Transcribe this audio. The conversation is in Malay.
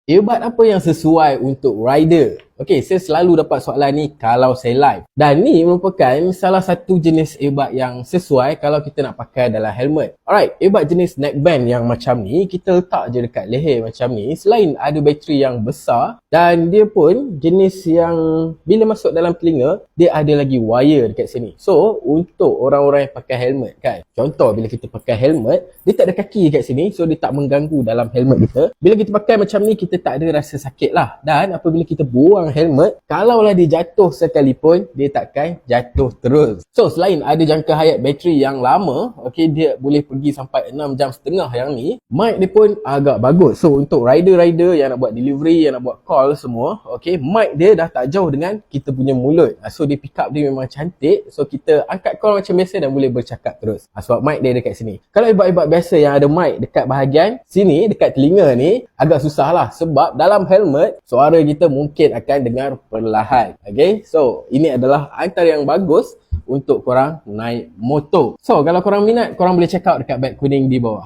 Earbud apa yang sesuai untuk rider? Okey, saya selalu dapat soalan ni kalau saya live. Dan ni merupakan salah satu jenis earbud yang sesuai kalau kita nak pakai dalam helmet. Alright, earbud jenis neckband yang macam ni, kita letak je dekat leher macam ni. Selain ada bateri yang besar, dan dia pun jenis yang bila masuk dalam telinga, dia ada lagi wire dekat sini. So, untuk orang-orang yang pakai helmet kan, contoh bila kita pakai helmet, dia tak ada kaki dekat sini, so dia tak mengganggu dalam helmet kita. Bila kita pakai macam ni, kita tak ada rasa sakit lah. Dan apabila kita buang helmet, kalaulah dia jatuh sekalipun, dia takkan jatuh terus. So, selain ada jangka hayat bateri yang lama, okay, dia boleh pergi sampai 6 jam setengah yang ni, mic dia pun agak bagus. So, untuk rider-rider yang nak buat delivery, yang nak buat call semua, okay, mic dia dah tak jauh dengan kita punya mulut. So, dia pick up dia memang cantik. So, kita angkat call macam biasa dan boleh bercakap terus. Sebab mic dia dekat sini. Kalau earbud-earbud biasa yang ada mic dekat bahagian sini, dekat telinga ni, agak susah lah. Sebab dalam helmet, suara kita mungkin akan dengar perlahan. Okay, so ini adalah antara yang bagus untuk korang naik motor. So kalau korang minat, korang boleh check out dekat beg kuning di bawah.